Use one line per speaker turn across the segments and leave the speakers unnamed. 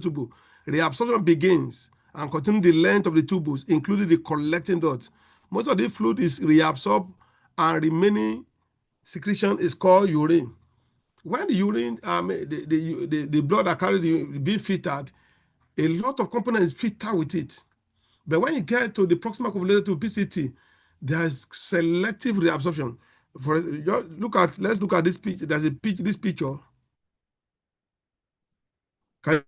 tubule. Reabsorption begins and continues the length of the tubules, including the collecting duct. Most of the fluid is reabsorbed and remaining secretion is called urine. When the urine, the blood that carries the being filtered, a lot of components filter with it. But when you get to the proximal convoluted tube, PCT, there's selective reabsorption. Let's look at this picture. There's this picture. Can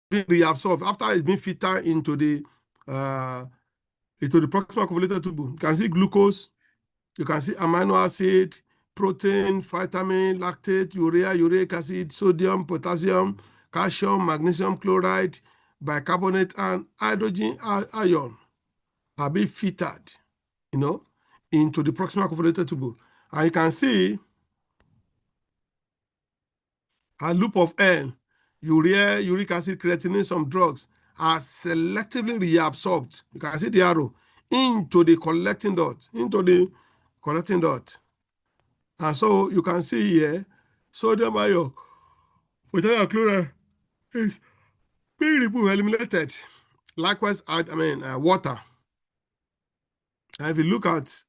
be reabsorbed after it's been filtered into the proximal convoluted tube. You can see glucose, you can see amino acid, protein, vitamin, lactate, urea, uric acid, sodium, potassium, calcium, magnesium chloride, bicarbonate, and hydrogen ion are being filtered, into the proximal convoluted tube. And you can see a loop of N, urea, uric acid, creatinine, some drugs are selectively reabsorbed. You can see the arrow into the collecting duct, And so you can see here, sodium ion, potassium chloride is being removed, eliminated. Likewise, water. And if you look at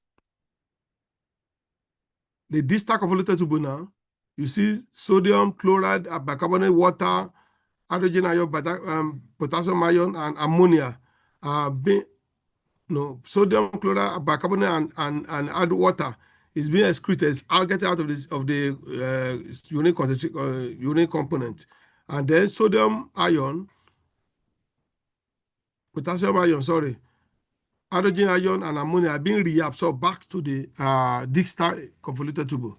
the distal convoluted tube now, you see sodium, chloride, bicarbonate, water, hydrogen ion, potassium ion, and ammonia sodium, chloride, bicarbonate, and add water is being excreted. It's getting out of the urine component, and then sodium ion, potassium ion, hydrogen ion, and ammonia are being reabsorbed back to the distal convoluted tube.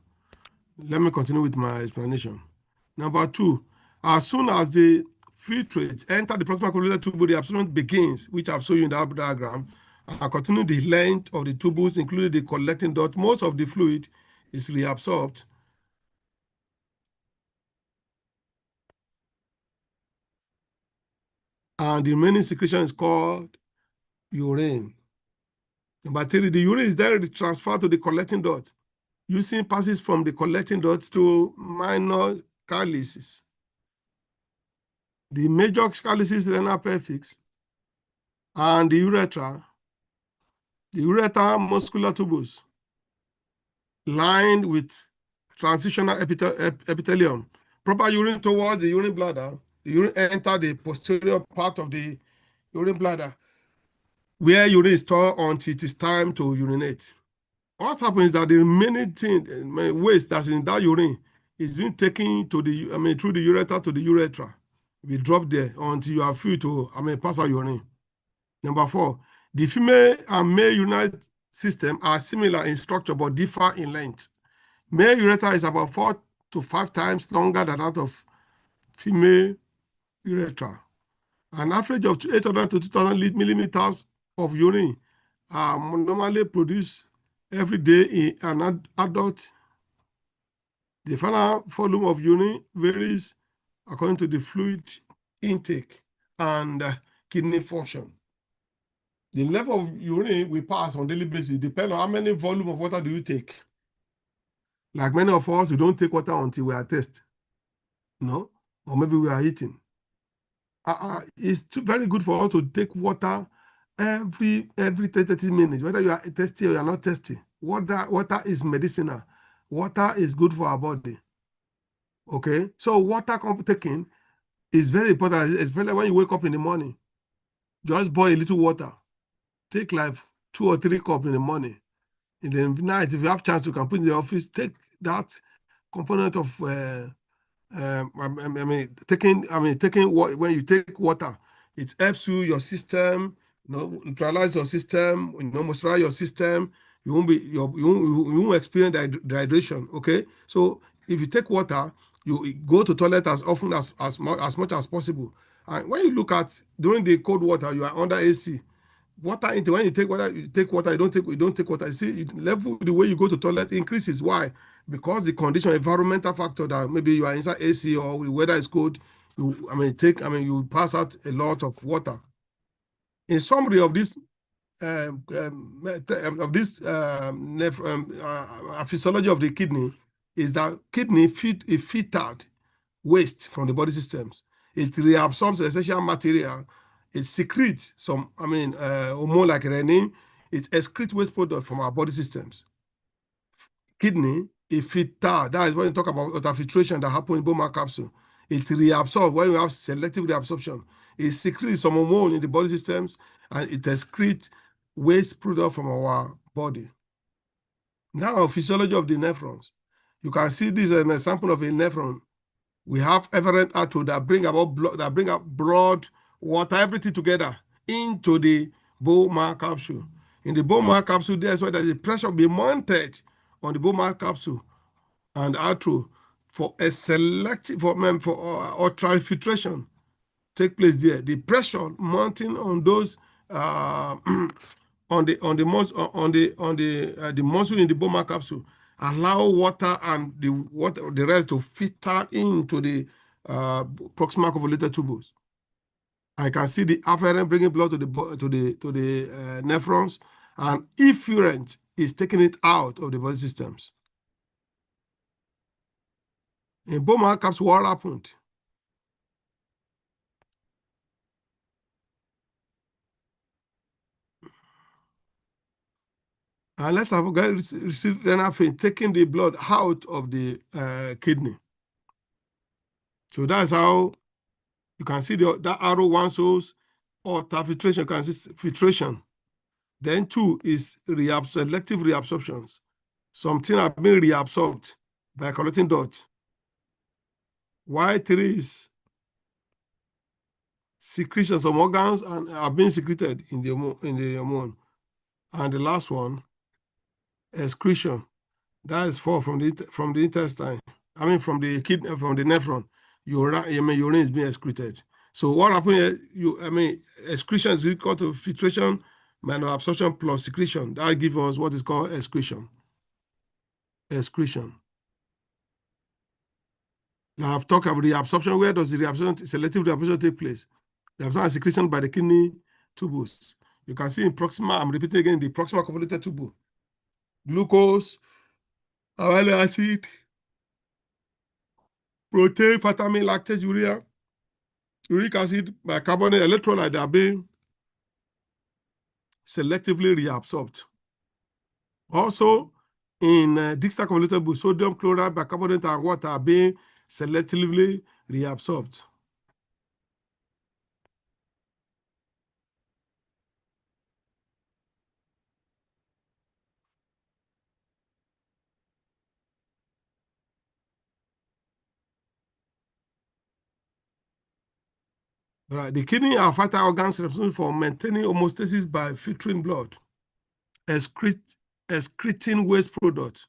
Let me continue with my explanation. Number 2, as soon as the filtrate enter the proximal convoluted tube, the absorption begins, which I've shown you in that diagram, and continue the length of the tubules, including the collecting duct. Most of the fluid is reabsorbed. And the remaining secretion is called urine. Number 3, the urine is then transferred to the collecting duct. Using passes from the collecting duct to minor calyces. The major calyces, renal pelvis, and the urethra. The ureter muscular tubules lined with transitional epithelium. Proper urine towards the urine bladder. The urine enter the posterior part of the urine bladder, where urine is stored until it is time to urinate. What happens is that the remaining waste that's in that urine is being taken to through the ureter to the urethra. We drop there until you are free to pass out urine. Number 4, the female and male urinary system are similar in structure but differ in length. Male urethra is about 4 to 5 times longer than that of female urethra. An average of 800 to 2,000 millimeters of urine are normally produced every day in an adult. The final volume of urine varies according to the fluid intake and kidney function. The level of urine we pass on daily basis depends on how many volume of water do you take. Like many of us, we don't take water until we are thirsty, or maybe we are eating. It's very good for us to take water every 30 minutes, whether you are thirsty or you are not thirsty. Water is medicinal. Water is good for our body. Okay, so water taking is very important, especially when you wake up in the morning. Just boil a little water. Take like 2 or 3 cups in the morning. In the night, if you have chance, you can put in the office. Take that component of when you take water, it helps your system, neutralize your system, moisturize your system. You won't experience dehydration. Okay, so if you take water, you go to toilet as often as much as possible. And when you look at during the cold water, you are under AC. Water intake, when you take water, you don't take water. You see, level the way you go to toilet increases. Why? Because the condition, environmental factor that maybe you are inside AC or the weather is cold, you pass out a lot of water. In summary of this physiology of the kidney, is that kidney filtered waste from the body systems. It reabsorbs essential material. It secretes some, hormone like renin. It excretes waste product from our body systems. Kidney, it filter. That is when you talk about ultrafiltration that happens in bone marrow capsule. It reabsorbs when you have selective reabsorption. It secretes some hormone in the body systems and it excretes waste product from our body. Now, physiology of the nephrons. You can see this as an example of a nephron. We have efferent artery that bring up blood, water, everything together into the bone marrow capsule. In the bone marrow capsule, there's where the pressure will be mounted on the bone marrow capsule and artery for a selective for ultrafiltration take place there. The pressure mounting on those the muscle in the bone marrow capsule allow water and the rest to filter into the proximal convoluted tubules. I can see the afferent bringing blood to the nephrons, and efferent is taking it out of the body systems. In bone marrow capsule, what happened? And let's have receive renal vein taking the blood out of the kidney. So that's how you can see that arrow one shows ultrafiltration. You can see filtration. Then 2 is selective reabsorptions. Something are being reabsorbed by collecting dot. Y3 is secretion. Some organs and are being secreted in the hormone. And the last one, excretion. That is 4 from the intestine. From the kidney, from the nephron. Urine is being excreted. So what happened here? Excretion is equal to filtration minus absorption plus secretion. That gives us what is called excretion. Excretion. Now I've talked about the absorption. Where does the selective reabsorption take place? The absorption and secretion by the kidney tubules. You can see in proximal, I'm repeating again, the proximal convoluted tubule. Glucose, amino acid, protein, vitamin, lactate, urea, uric acid, bicarbonate, electrolyte are being selectively reabsorbed. Also, in distal convoluted tubule, sodium chloride, bicarbonate, and water are being selectively reabsorbed. Right. The kidney are vital organs responsible for maintaining homeostasis by filtering blood, excreting waste products,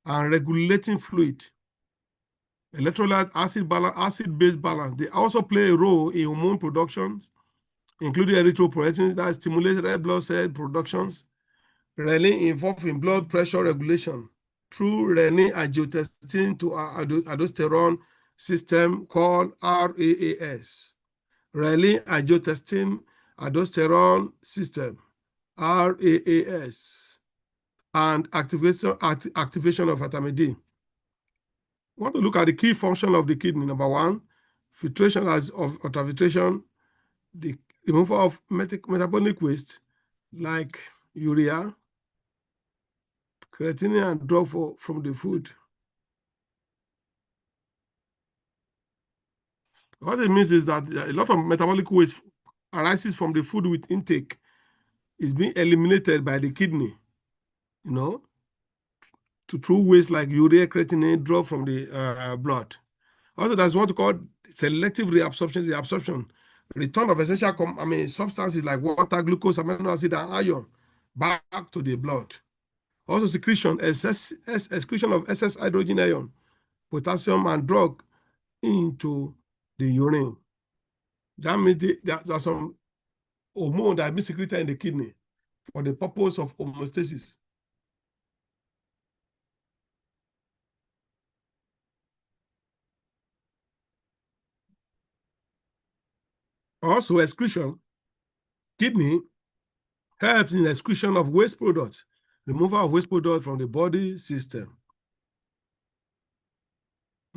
and regulating fluid, electrolyte, acid-base balance. They also play a role in hormone production, including erythropoietin that stimulates red blood cell productions, renin involved in blood pressure regulation through renin-angiotensin to aldosterone system called RAAS. Renin-angiotensin aldosterone system, RAAS, and activation of vitamin D. We want to look at the key function of the kidney. Number 1, filtration of ultrafiltration, the removal of metabolic waste like urea, creatinine, and drug from the food. What it means is that a lot of metabolic waste arises from the food with intake is being eliminated by the kidney, through waste like urea, creatinine, drug from the blood. Also, there's what we call selective reabsorption, return of essential substances like water, glucose, amino acid, and iron back to the blood. Also, excretion of excess hydrogen, ion, potassium, and drug into the urine. That means there are some hormone that have been secreted in the kidney for the purpose of homeostasis. Also, excretion, kidney helps in excretion of waste products, removal of waste products from the body system.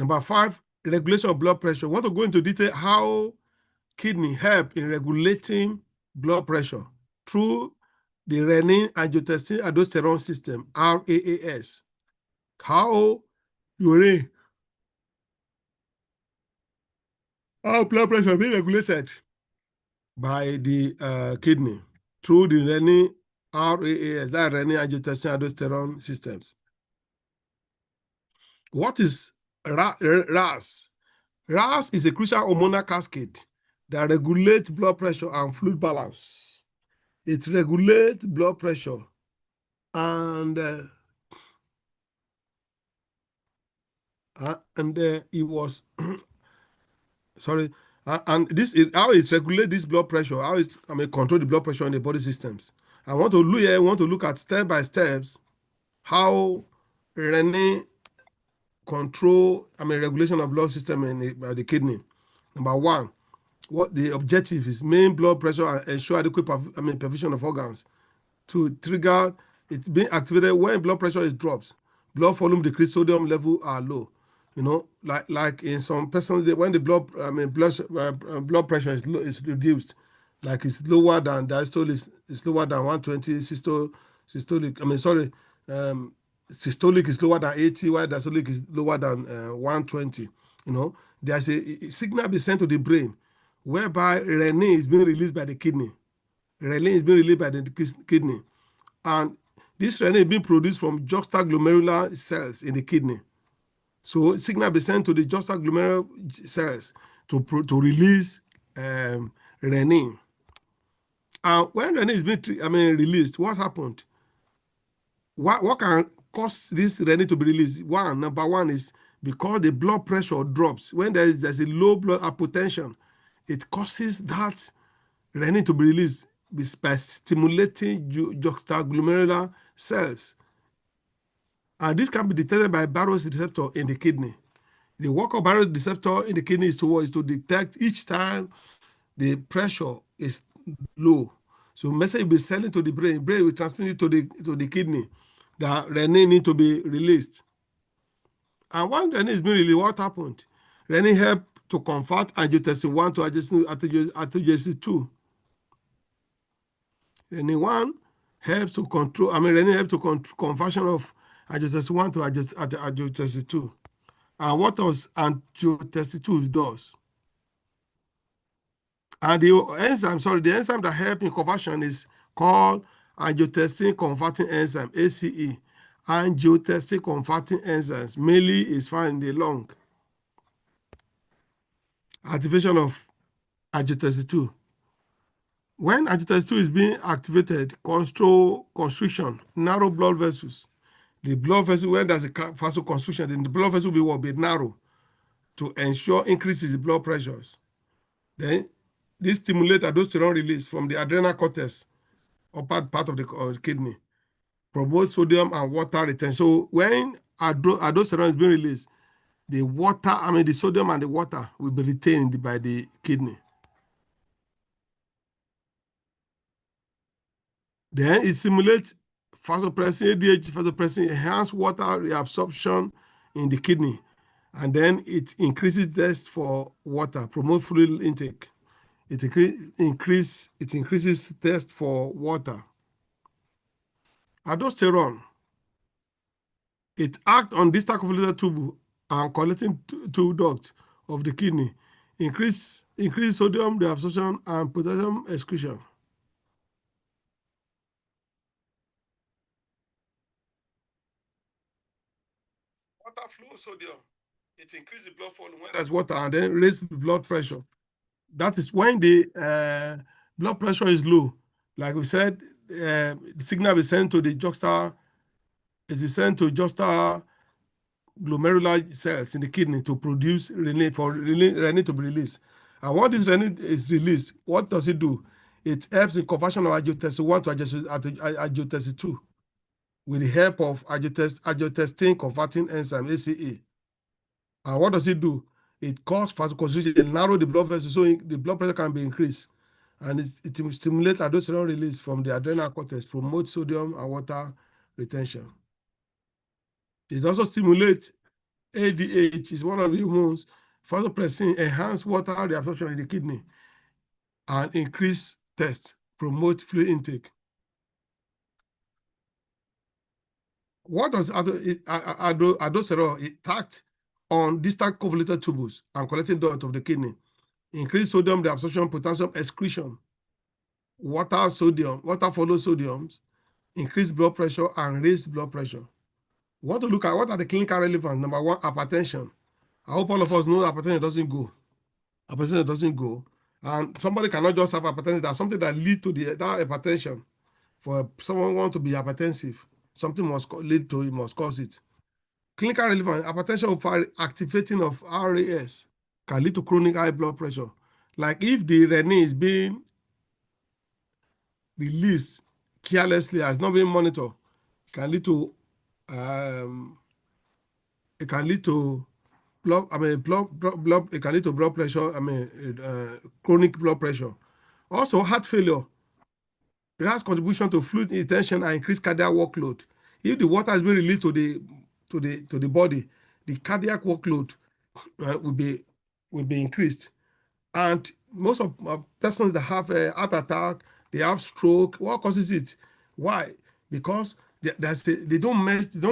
Number 5, regulation of blood pressure. We want to go into detail how kidney help in regulating blood pressure through the renin-angiotensin-aldosterone system, RAAS. How urine, how blood pressure being regulated by the kidney through the RAAS, that renin-angiotensin-aldosterone systems. What is RAS? RAS is a crucial hormonal cascade that regulates blood pressure and fluid balance. It regulates blood pressure and it was sorry, and this is how it regulates this blood pressure, how it control the blood pressure in the body systems. I want to look here. I want to look at step by steps how renin control regulation of blood system in the kidney. Number 1, what the objective is: main blood pressure and ensure adequate perfusion of organs. To trigger, it's being activated when blood pressure is drops, blood volume decrease, sodium level are low. Like in some persons, when the blood pressure is low, is reduced, like it's lower than diastole is lower than 120, systolic is lower than 80, while diastolic is lower than 120. There's a signal be sent to the brain whereby renin is being released by the kidney. Renin is being released by the kidney, and this renin is being produced from juxtaglomerular cells in the kidney. So signal be sent to the juxtaglomerular cells to release renin. And when renin is being released, what happened? What can cause this renin to be released? Number one is because the blood pressure drops. When there's a low blood hypotension, it causes that renin to be released by stimulating juxtaglomerular cells. And this can be detected by Barrett's receptor in the kidney. The work of Barrett's receptor in the kidney is to detect each time the pressure is low. So message will be sending to the brain. Brain will transmit it to the kidney that renin need to be released. And when renin is being released, what happened? Renin help to convert angiotensin 1 to angiotensin 2. Renin 1 helps to control, renin helps to conversion of angiotensin 1 to angiotensin 2. And what does angiotensin 2 does? And the enzyme that helps in conversion is called angiotensin converting enzyme, ACE. Angiotensin converting enzymes mainly is found in the lung. Activation of angiotensin 2. When angiotensin 2 is being activated, constriction, narrow blood vessels. The blood vessel, when there's a vasoconstriction, then the blood vessel will be narrow to ensure increases in blood pressures. Then this stimulates aldosterone release from the adrenal cortex, upper part of the kidney, promotes sodium and water retention. So when aldosterone is being released, the sodium and the water will be retained by the kidney. Then it stimulates vasopressin, ADH vasopressin, enhance water reabsorption in the kidney, and then it increases thirst for water, promote fluid intake. It increases thirst for water. Aldosterone, it acts on distal convoluted tube and collecting two ducts of the kidney, increase sodium reabsorption and potassium excretion. Water flow sodium, it increases the blood volume when there's water and then raises the blood pressure. That is when the blood pressure is low. Like we said, the signal is sent to the glomerular cells in the kidney to produce renin to be released. And when this renin is released, what does it do? It helps in conversion of angiotensin 1 to angiotensin 2 with the help of angiotensin converting enzyme, ACE. And what does it do? It causes vasoconstriction, narrow the blood vessels so the blood pressure can be increased. And it stimulates aldosterone release from the adrenal cortex, promotes sodium and water retention. It also stimulates ADH is one of the hormones. Vasopressin enhance water reabsorption in the kidney and increase thirst, promote fluid intake. What does aldosterone? It act on distal convoluted tubules and collecting duct of the kidney, increase sodium reabsorption, potassium excretion, water follows sodiums, increase blood pressure and raise blood pressure. We want to look at what are the clinical relevance. Number one, hypertension. I hope all of us know hypertension doesn't go. Hypertension doesn't go. And somebody cannot just have hypertension. There's something that leads to that hypertension. For someone want to be hypertensive, something must lead to it, must cause it. Clinical relevance, hypertension of activating of RAS can lead to chronic high blood pressure. Like if the renin is being released carelessly, has not been monitored, it can lead to it can lead to blood pressure, chronic blood pressure. Also, heart failure. It has contribution to fluid retention and increased cardiac workload. If the water is being released to the body, the cardiac workload will be increased. And most of persons that have a heart attack, they have stroke. What causes it? Why? Because they don't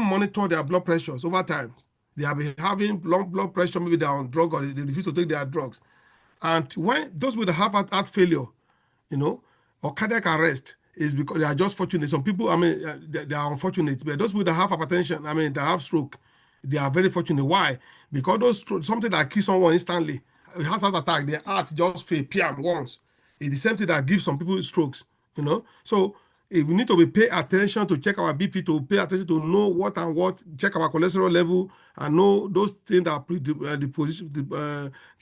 monitor their blood pressures over time. They have been having long blood pressure, maybe they're on drug or they refuse to take their drugs. And when those with have heart failure, or cardiac arrest, is because they are just fortunate. Some people, they are unfortunate, but those people that have hypertension, they have stroke, they are very fortunate. Why? Because something that kills someone instantly, heart attack, their heart just fail, piam, once. It's the same thing that gives some people strokes, So if we need to pay attention to check our BP, to pay attention to know what, check our cholesterol level, and know those things that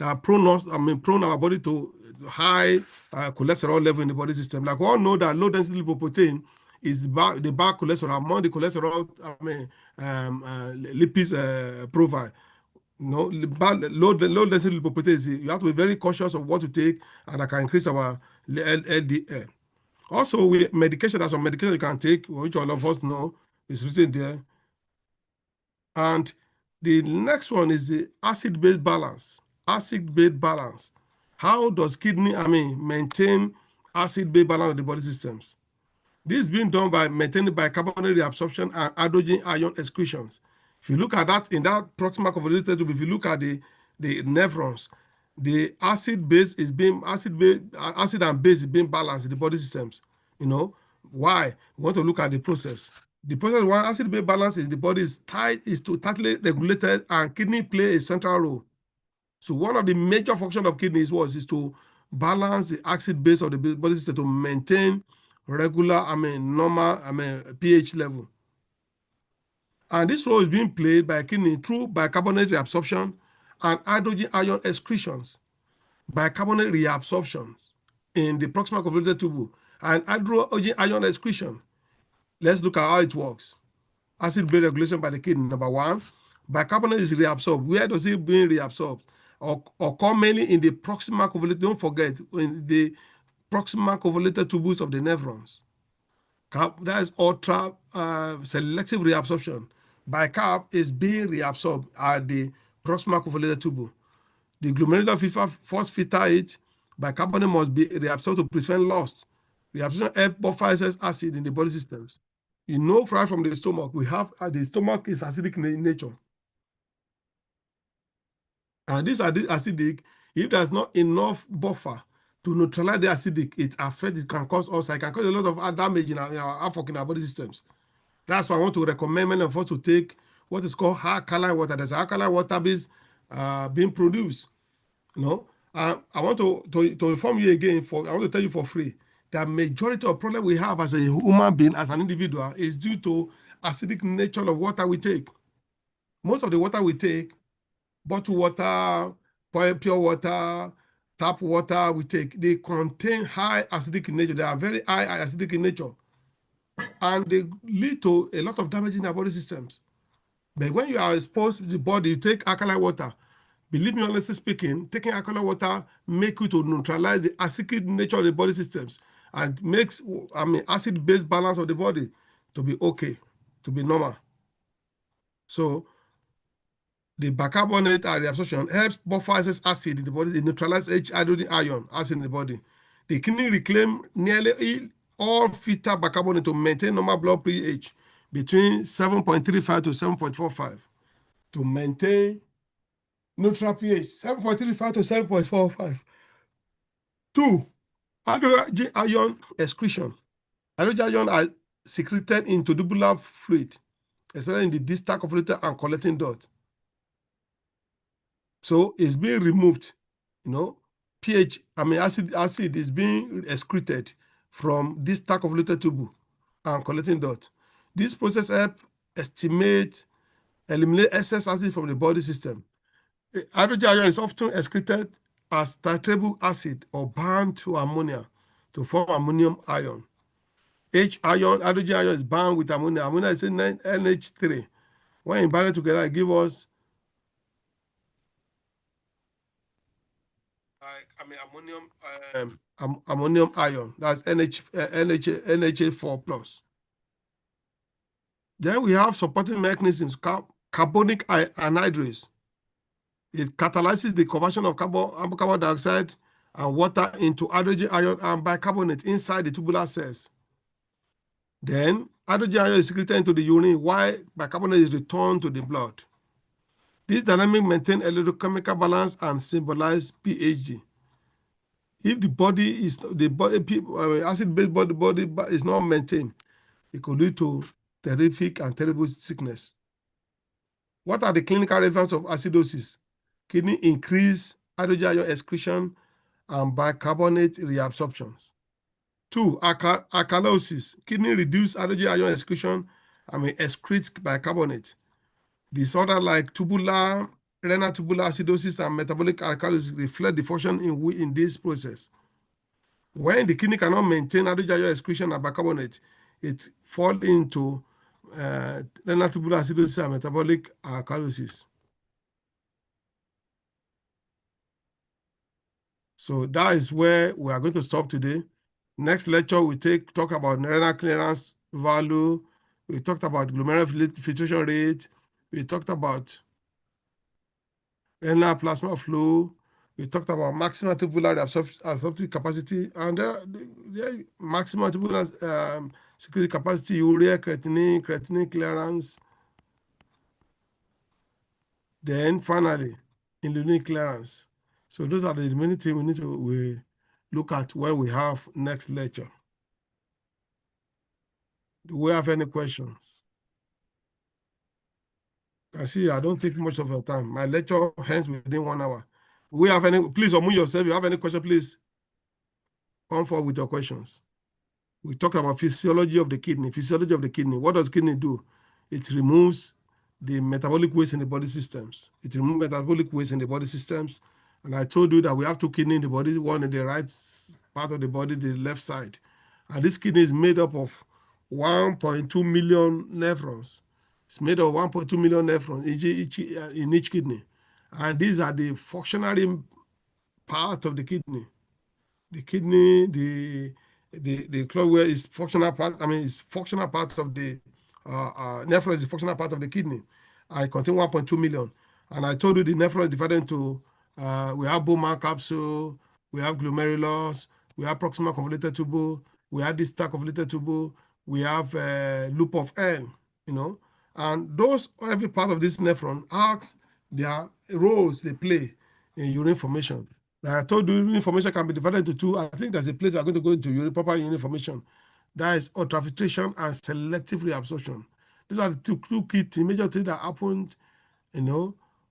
are prone our body to high cholesterol level in the body system. Like we all know that low density lipoprotein is the bad cholesterol among the cholesterol lipids profile. Low density lipoprotein, you have to be very cautious of what to take, and that can increase our LDL. Also, medication, there's some medication you can take, which all of us know is written there. And the next one is the acid-base balance. Acid-base balance. How does kidney, maintain acid-base balance of the body systems? This is being done by maintaining bicarbonate reabsorption and hydrogen ion excretions. If you look at that in that proximal convoluted tube, if you look at the nephrons, the acid and base is being balanced in the body systems. Why? We want to look at the process. The process one acid-base balance in the body is tightly regulated, and kidney play a central role. So one of the major functions of kidney is to balance the acid base of the body system to maintain regular, normal, pH level. And this role is being played by kidney through bicarbonate reabsorption and hydrogen ion excretions. Bicarbonate reabsorptions in the proximal convoluted tubule and hydrogen ion excretion. Let's look at how it works. Acid-base regulation by the kidney. Number one, bicarbonate is reabsorbed. Where does it being reabsorbed? Occur mainly in the proximal convoluted. Don't forget, in the proximal convoluted tubules of the nephrons. That is ultra selective reabsorption. Bicarb is being reabsorbed at the proximal convoluted tubule. The glomerular phosphate bicarbonate must be reabsorbed to prevent loss. Reabsorption helps buffer excess acid in the body systems. Right from the stomach, we have the stomach is acidic in nature. And this acidic, if there's not enough buffer to neutralize the acidic, it can cause ulcer. It can cause a lot of damage in our body systems. That's why I want to recommend many of us to take what is called alkaline water. There's alkaline water being produced. I want to inform you again. I want to tell you for free that majority of problem we have as a human being, as an individual, is due to acidic nature of water we take. Most of the water we take, bottled water, pure water, tap water we take, they contain high acidic in nature. They are very high acidic in nature. And they lead to a lot of damage in our body systems. But when you are exposed to the body, you take alkaline water. Believe me, honestly speaking, taking alkaline water makes you to neutralize the acidic nature of the body systems and makes acid-base balance of the body to be okay, to be normal. So The bicarbonate reabsorption helps buffer excess acid in the body. It neutralizes H hydrogen ion acid in the body. The kidney reclaim nearly all fetal bicarbonate to maintain normal blood pH between 7.35 to 7.45 to maintain neutral pH 7.35 to 7.45. 2. Hydrogen ion excretion. Hydrogen ion are secreted into tubular fluid, especially in the distal convoluted and collecting duct. So it's being removed, pH, acid is being excreted from distal convoluted tubule and collecting duct. This process helps eliminate excess acid from the body system. Hydrogen ion is often excreted as titrable acid or bound to ammonia to form ammonium ion. Hydrogen ion is bound with ammonia. Ammonia is NH3. When you bind it together, it gives us ammonium ion. That's NH4 plus. Then we have supporting mechanisms, carbonic anhydrase. It catalyzes the conversion of carbon dioxide and water into hydrogen ion and bicarbonate inside the tubular cells. Then hydrogen ion is secreted into the urine while bicarbonate is returned to the blood. This dynamic maintains electrochemical balance and symbolizes pH. If the acid-based body is not maintained, it could lead to terrific and terrible sickness. What are the clinical relevance of acidosis? Kidney increase hydrogen ion excretion and bicarbonate reabsorptions. 2. Alkalosis. Kidney reduce hydrogen ion excretion and may excrete bicarbonate. Disorder like renal tubular acidosis and metabolic alkalosis reflect the function in this process. When the kidney cannot maintain hydrogen ion excretion and bicarbonate, it falls into renal tubular acidosis and metabolic alkalosis. So that is where we are going to stop today. Next lecture, we talk about renal clearance value. We talked about glomerular filtration rate. We talked about renal plasma flow. We talked about maximal tubular absorptive capacity and the maximal tubular security capacity, urea, creatinine clearance. Then finally, insulin clearance. So those are the remaining things we need to look at when we have next lecture. Do we have any questions? I see I don't take much of your time. My lecture ends within 1 hour. Do we have any? Please unmute yourself. If you have any question, please come forward with your questions. We talk about physiology of the kidney. Physiology of the kidney. What does kidney do? It removes the metabolic waste in the body systems. And I told you that we have 2 kidneys in the body, one in the right part of the body, the left side. And this kidney is made up of 1.2 million nephrons. It's made of 1.2 million nephrons in each kidney. And these are the functionary part of the kidney. The kidney, the clotware is functional part. It's functional part of the nephron is the functional part of the kidney. I contain 1.2 million. And I told you the nephron is divided into we have bone marrow capsule, we have glomerulus, we have proximal convoluted tubule, we have distal convoluted tubule, we have loop of N, and every part of this nephron has their roles they play in urine formation. Like I told you, urine formation can be divided into 2. I think there's a place I'm going to go into proper urine formation. That is ultrafiltration and selective reabsorption. These are the two key major things that happened,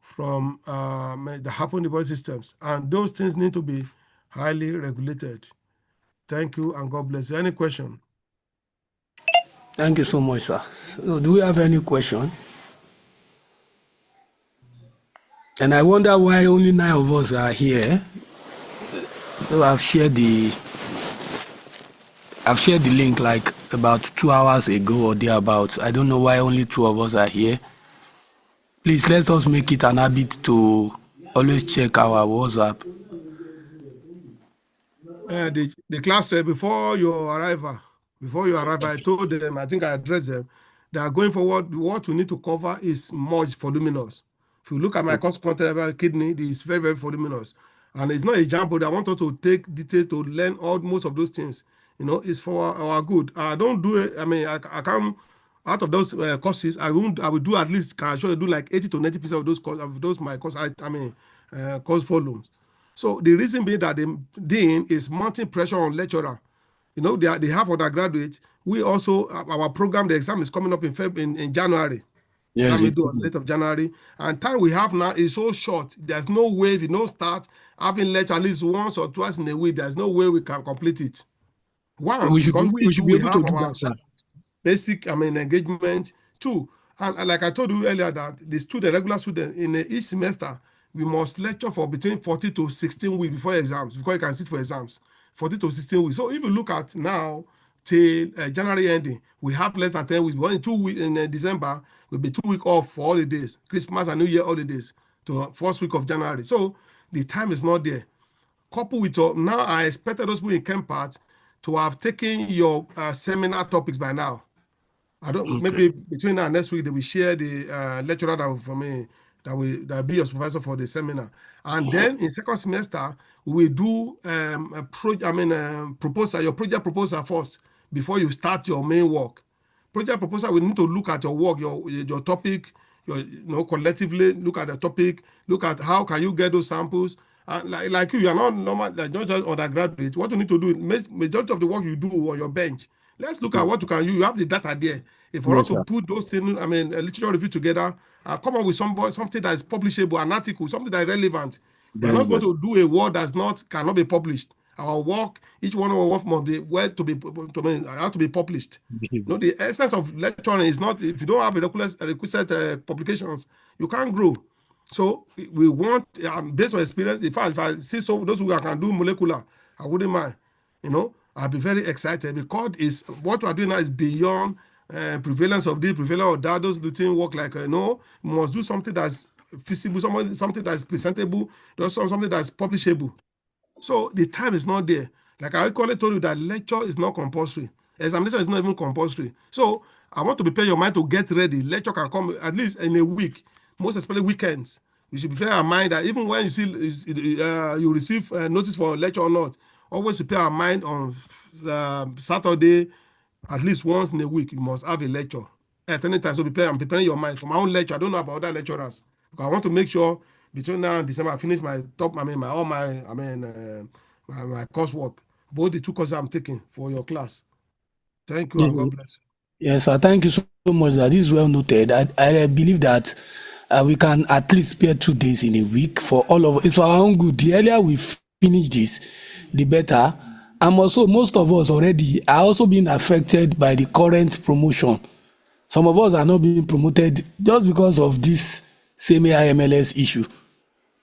from that happen in the body systems. And those things need to be highly regulated. Thank you and God bless you. Any question?
Thank you so much, sir. So do we have any question? And I wonder why only 9 of us are here. So I've shared the link like about 2 hours ago or thereabouts. I don't know why only 2 of us are here. Please let us make it an habit to always check our WhatsApp.
The class before your arrival, I told them, I think I addressed them, they are going forward. What we need to cover is much voluminous. If you look at my course content about kidney, it is very, very voluminous. And it's not a jam, but I want us to take details to learn all most of those things. It's for our good. I don't do it. I mean, I can't. Out of those courses, I will do at least. Can I show you do like 80 to 90% of those courses of those my course. Course volumes. So the reason being that the dean is mounting pressure on lecturer. They have undergraduate. We also our program. The exam is coming up in January.
Yes,
That may do on late of January. And time we have now is so short. There's no way if you don't start having lecture at least once or twice in a week. There's no way we can complete it. One,
we
because we
should
too
be
we
able to
have
do
our
that, sir.
basic engagement. Two, and like I told you earlier that the regular student in each semester, we must lecture for between 40 to 16 weeks before exams, before you can sit for exams. 40 to 16 weeks. So if you look at now till January ending, we have less than 10 weeks. But in 2 weeks in December, we'll be 2 weeks off for holidays, Christmas and New Year holidays to first week of January. So the time is not there. Coupled with now, I expected those people in Kempart to have taken your seminar topics by now. I don't.
Okay.
Maybe between now and next week, they will share the lecturer that will be your supervisor for the seminar. And then in second semester, we will do proposal, your project proposal first before you start your main work. Project proposal, we need to look at your work, your topic, collectively look at the topic, look at how can you get those samples. Like you are not normal, like not just undergraduate. What you need to do, majority of the work you do on your bench. Let's look at what you can use. You have the data there. If for us
Yes,
to
sir.
put those things, a literature review together and come up with something that is publishable, an article, something that is relevant. We are
Very
not going
well.
to do a work that's cannot be published. Our work, each one of our work must be have to be published. The essence of lecturing is not if you don't have a requisite publications, you can't grow. So we want, based on experience. In fact, if I see those who can do molecular, I wouldn't mind. I'll be very excited because what we are doing now is beyond prevalence of this, prevalence of that. Those routine work like we must do something that's feasible, something that's presentable, something that's publishable. So the time is not there. Like I equally told you that lecture is not compulsory. Examination is not even compulsory. So I want to prepare your mind to get ready. Lecture can come at least in a week, most especially weekends. You should prepare your mind that even when you receive notice for lecture or not, always prepare your mind on Saturday, at least once in a week. You must have a lecture at any time. So I'm preparing your mind for my own lecture. I don't know about other lecturers because I want to make sure between now and December I finish my my coursework, both the two courses I'm taking for your class. Thank you and God bless you.
Yes, sir. Thank you so much. That is well noted. I believe that we can at least spare 2 days in a week for all of it's for our own good. The earlier we finish this, the better. And also, most of us already are also being affected by the current promotion. Some of us are not being promoted just because of this same AIMLS issue.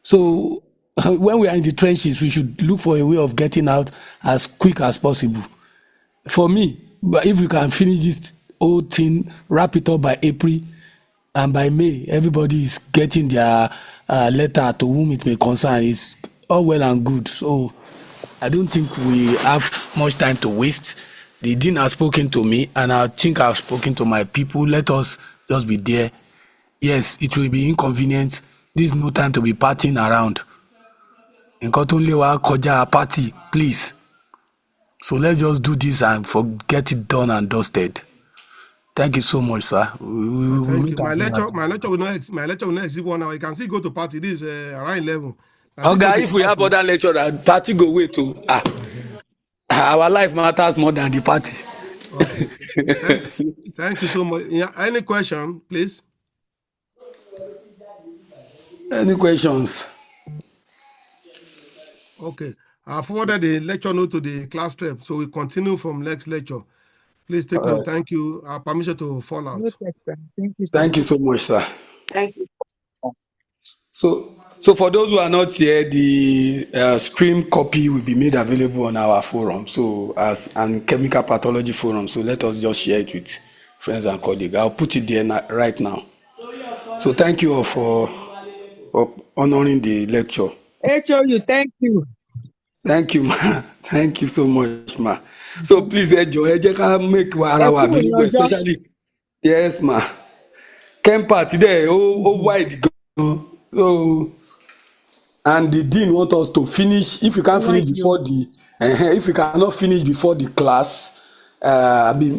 So when we are in the trenches, we should look for a way of getting out as quick as possible. For me, but if we can finish this whole thing, wrap it up by April, and by May, everybody is getting their letter to whom it may concern. It's all well and good. So I don't think we have much time to waste. The dean has spoken to me, and I think I've spoken to my people. Let us just be there. Yes, it will be inconvenient. This is no time to be partying around. Nǹkan tó ń lé wa kọjá party, please. So let's just do this and get it done and dusted. Thank you so much, sir. We will
Thank
meet
you. My
again.
lecture will not exceed 1 hour. You can still go to party. This is around 11. Can still go
Oga,
to
if we have
party.
other lecturers, party go wait too. Our life matters more than the party.
Okay. Thank you so much. Yeah, any question, please?
Any questions?
Okay. I forwarded the lecture note to the class rep, so we continue from next lecture. Please take note. Thank you. Permission to fall out.
Noted, sir. Thank you, sir.
Thank you so much, sir.
Thank you.
So for those who are not here, the stream copy will be made available on our forum. So and chemical pathology forum. So let us just share it with friends and colleagues. I'll put it there right now. So thank you all for honoring the lecture.
HOU, thank you.
Thank you, ma. Thank you so much, ma. So please, ẹ jẹ́ ká make ara wa available, especially yes, ma. Kempa today, wide gan. So, and the dean want us to finish. If you can't finish
Like
before
you.
the, if you cannot finish before the class,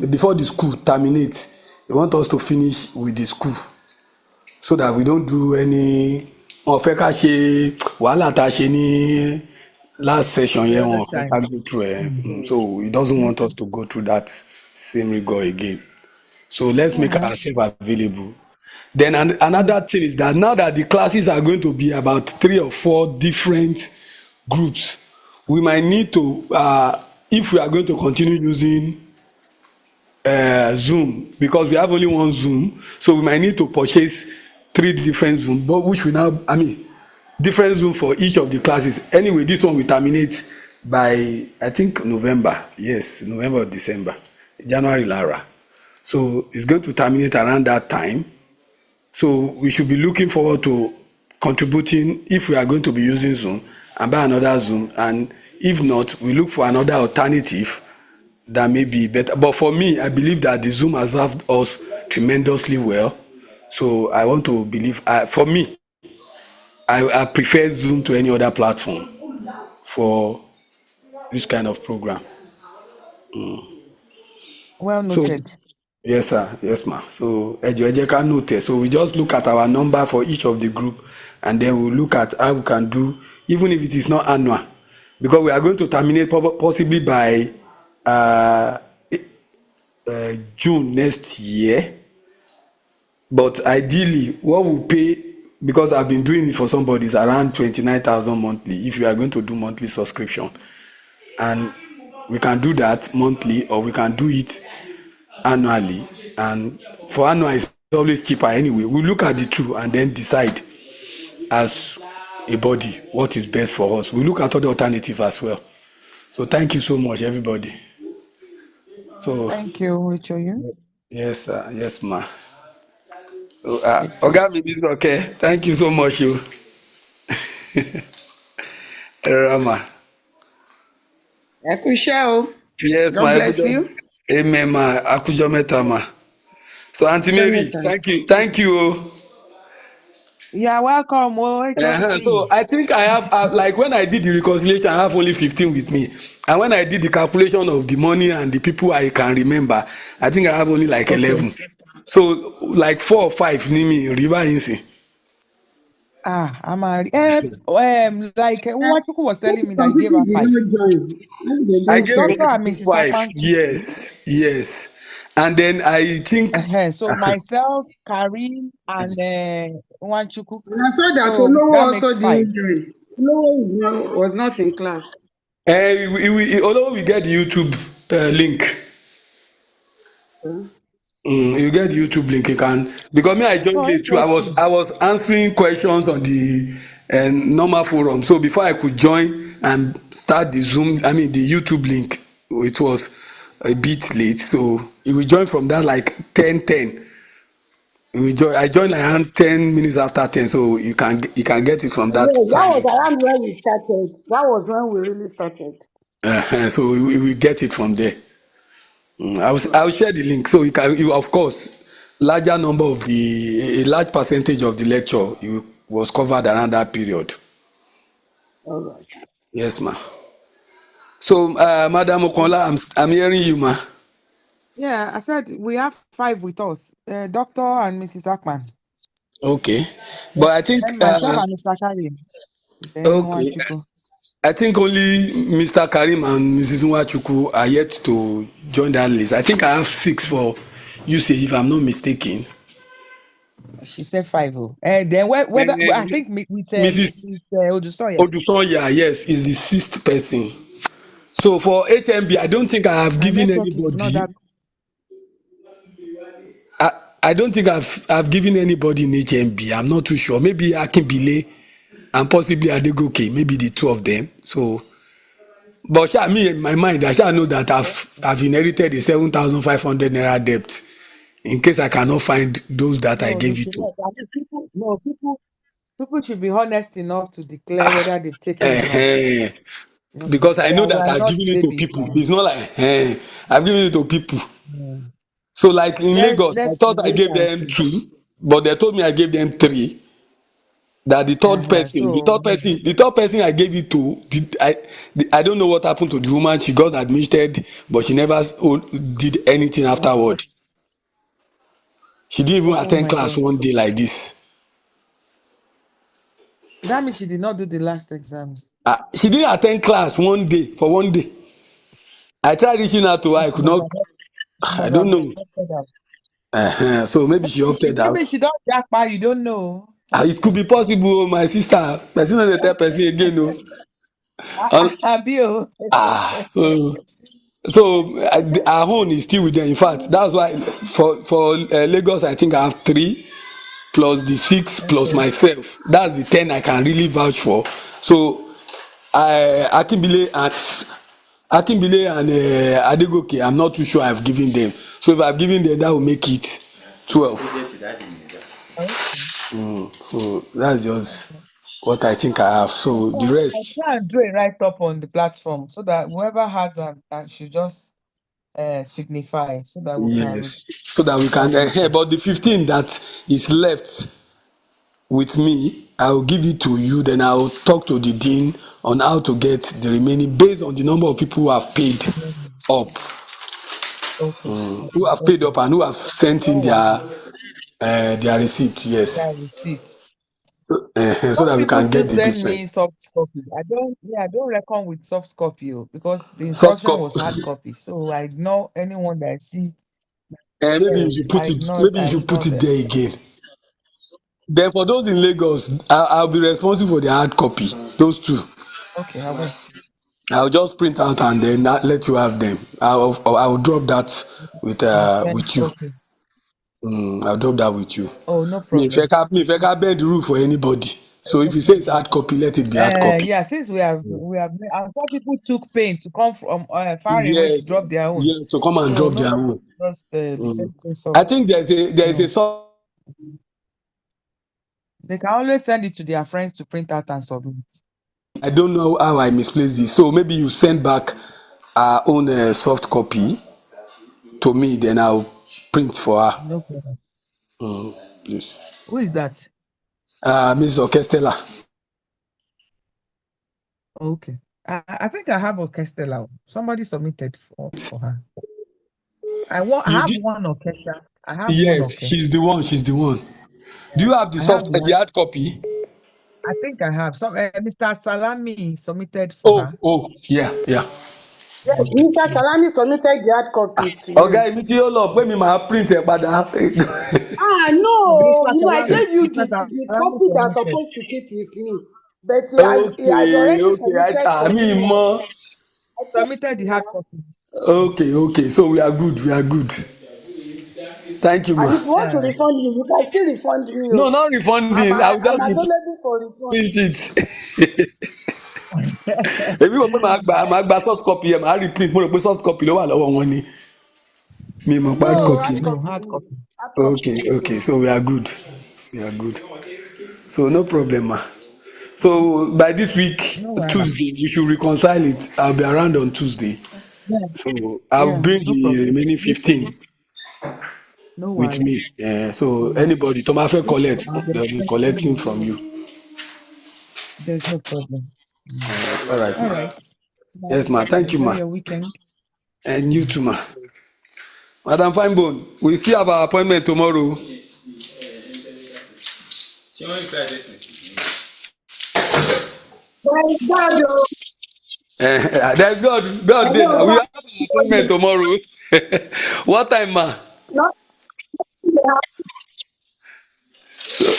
before the school terminates, they want us to finish with the school so that we don't do any. Wọn fẹ́ ká ṣe wàhálà tá a ṣe ní last session
The
yẹn,
other
wọn fẹ́ ká
time.
go through ẹ̀.
Mm.
So he doesn't want us to go through that same rigor again. So let's make
Uh-huh.
ourselves available. Then another thing is that now that the classes are going to be about 3 or 4 different groups, we might need to, if we are going to continue using Zoom, because we have only one Zoom, so we might need to purchase 3 different Zoom, but which we now, different Zoom for each of the classes. Anyway, this one will terminate by, I think, November. Yes, November or December. January, Lara. So it's going to terminate around that time. So we should be looking forward to contributing if we are going to be using Zoom and buy another Zoom. And if not, we look for another alternative that may be better. But for me, I believe that the Zoom has served us tremendously well. So I want to believe, for me, I prefer Zoom to any other platform for this kind of program.
Well
So
noted.
yes, sir. Yes, ma. So ẹ jẹ́ ká note. So we just look at our number for each of the group, and then we look at how we can do, even if it is not annual, because we are going to terminate possibly by uh, June next year. But ideally, what we pay, because I've been doing it for somebody, is around 29,000 monthly. If you are going to do monthly subscription, and we can do that monthly, or we can do it annually, and for annual it's always cheaper anyway. We look at the two and then decide as a body what is best for us. We look at other alternatives as well. So thank you so much, everybody. So
Thank you, Richoyu.
yes, yes, ma. So,
It
Oga
is.
mi, this is okay. Thank you so much, you. Rama.
Ẹ kú iṣẹ́ o.
Yes,
God
ma.
bless you.
Amen, ma. Akujo meta, ma. So Auntie
Ọjọ́
Mary,
mẹ́ta.
thank you. Oh.
You are welcome,
So
HOD.
I think I have, like when I did the reconciliation, I have only 15 with me. And when I did the calculation of the money and the people I can remember, I think I have only like
Okay.
11. So like 4 or 5 ni mi river insi.
I'm a, like Nwachukwu was telling me that
Some
you gave
people
her
did
5.
not join. Maybe they
I
didn't
gave
see.
Doctor
some
and
people
Mrs.
5.
Akpan.
Yes. And then I think
So myself, Karim, and Nwachukwu.
And I saw that
So
Olowo
that
also
makes 5.
didn't join. Olowo was not in class.
although we get the YouTube link.
Okay.
You get the YouTube link. You can, because me I
So
joined late too. I was
HOD.
I was answering questions on the normal forum. So before I could join and start the Zoom, the YouTube link, it was a bit late. So you will join from that like 10:10. I joined like around 10 minutes after 10. So you can get it from that
Yeah, that was
time.
around when we started. That was when we really started.
So we will get it from there. I will share the link, so you of course, larger number of a large percentage of the lecture was covered around that period.
All right.
Yes, ma. So Madam Okonla, I'm hearing you, ma.
Yeah, I said we have 5 with us. Doctor and Mrs. Akpan.
Okay, but I think
Then myself and Mr. Karim. Then
okay,
Nwachukwu.
I think only Mr. Karim and Mrs. Nwachukwu are yet to join that list. I think I have 6 for usage, if I'm not mistaken.
She said 5. Oh. Then whether I think with
Mrs.
Mrs. Odusoya.
Odusonya, yes, is the 6th person. So for HMB, I don't think I have
My
given
network is not
anybody.
that.
I don't think I've given anybody in HMB. I'm not too sure. Maybe Akinbile and possibly Adegoke, maybe the 2 of them. So, but me in my mind, I shall know that I've inherited a 7,500 naira debt in case I cannot find those that I
No, they
gave it
should
to.
not. I mean, people should be honest enough to declare whether they've taken or not.
Eh, because I know
We
that
are
I've
not
given it to
babies
people.
now.
It's not like I've given it to people.
Mm.
So like in Lagos, I
Let's
thought I
wait
gave
and
them
see.
2, but they told me I gave them 3. That
So
the third person I gave it to, I don't know what happened to the woman. She got admitted, but she never did anything afterward. She didn't even
oh
attend
my
class
God.
one day like this.
That means she did not do the last exams.
She didn't attend class one day for one day. I tried reaching out to her.
And
I
she
could
must
not.
have she
I
must
don't
have
know.
opted out.
So maybe she opted out.
Maybe she don't jackpot, you don't know.
It could be possible, oh, my sister. Person not the tell person again, no. And,
Abio.
so our own is still with them. In fact, that's why for Lagos, I think I have 3 plus the 6 plus
Okay.
myself. That's the 10 I can really vouch for. So Akimbile and Adegoke, I'm not too sure I've given them. So if I've given them, that will make it 12.
Okay.
So that's just what I think I have. So the
I
rest,
try and do a write up on the platform so that whoever has them should just signify so that we can
yes, so that we can.
resolve it.
But the 15 that is left with me, I will give it to you. Then I will talk to the dean on how to get the remaining based on the number of people who have paid up,
Okay.
who have paid
Okay.
up, and who have sent in
No worries.
their receipt. Yes,
That receipts.
so
Some
that we
people
can
still
get the
send me
difference.
soft copy. I don't reckon with soft copy because the
Soft
instruction was
copy.
hard copy. So I ignore anyone that I see.
Maybe you
Yes,
should put it. Maybe you
I
should put
ignore
it
them.
there again. Then for those in Lagos, I'll be responsible for the hard copy. Those two.
Okay, I will.
I'll just print out and then let you have them. I'll drop that with you.
Okay.
I'll drop that with you.
Oh, no
Me if I
problem.
can't bend the rule for anybody. So
No
if you say it's
problem.
hard copy, let it be hard copy.
Yeah, since I thought people took pain to come from far away to
Yes,
drop their own.
yes, to come and
So
drop
no
their
problem.
own.
Just be sending
I
soft.
think there's a
No,
soft.
they can always send it to their friends to print out and submit.
I don't know how I misplaced this. So maybe you send back our own soft copy to me, then I'll print for her.
No problem.
Please.
Who is that?
Mrs. Orchestella.
Okay. I think I have Orchestra. Somebody submitted for her. I
You
have
did?
one Orchestra. I have one
Yes,
Orchestra.
she's the one. She's the one. Do you have the
I have
the
one.
hard copy?
I think I have some. Mr. Salami submitted for
Oh,
her.
oh, yeah, yeah.
Yes, Mr. Salami submitted the hard copy to
Ọ̀gá
you.
èmi tí ó lọ pé mi máa print ẹ̀ padà.
Ah,
Mr.
no, I
Salami,
gave you
Mr.
the
Salami
copy that's
submitted.
supposed to keep with me. But he has
Okay,
already
okay.
submitted for
Àmì
me.
mọ́.
I checked
Submitted the
it
hard
now.
copy.
Okay, okay. So we are good. We are good. Thank you, ma.
And if you want to
Uh,
refund me, you can still refund me.
No,
Oh.
not refunding. I will
I'm
just
available for refund.
reprint it. Èmi rò pé màá gba soft copy ẹ̀ màá reprint. Mo rò pé soft copy ló wà lọ́wọ́ wọn ni. Mi mọ̀ pé hard
No,
copy.
hard
no,
copy.
hard copy.
Hard copy.
Okay, okay. So we are good. We are good. So no problem, ma. So by this week,
No, wala.
Tuesday, we should reconcile it. I'll be around on Tuesday.
Yeah,
So I'll
yeah,
bring
no
the
problem.
remaining 15
No,
with
wala.
me. So
Mm.
anybody, Tomafe
No
collect,
problem. I'll be
they'll be
expecting
collecting
it.
from you.
There's no problem. Mm.
All right,
All
ma.
right. Bye.
Yes, ma. Thank you,
Enjoy
ma.
your weekend.
And you
Mm.
too, ma. Madam Finebone, we still have our appointment tomorrow.
My God, oh,
There's God.
I
God did.
know
We
that
have an appointment tomorrow. What time, ma?
not,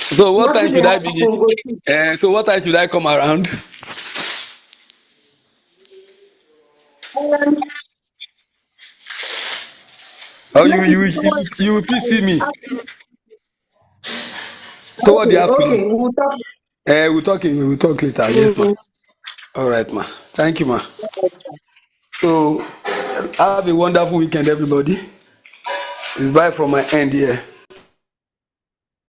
So what time
nothing may
should I
happen.
be?
Go see.
So what time should I come around?
Um,
Or you
maybe
you you
someone
you will please see me
ask me.
toward the
Okay,
afternoon.
okay, we'll talk.
We'll talk later. Yes, ma.
Mm,
All right, ma. Thank you, ma. So have a wonderful weekend, everybody. It's bye from my end here.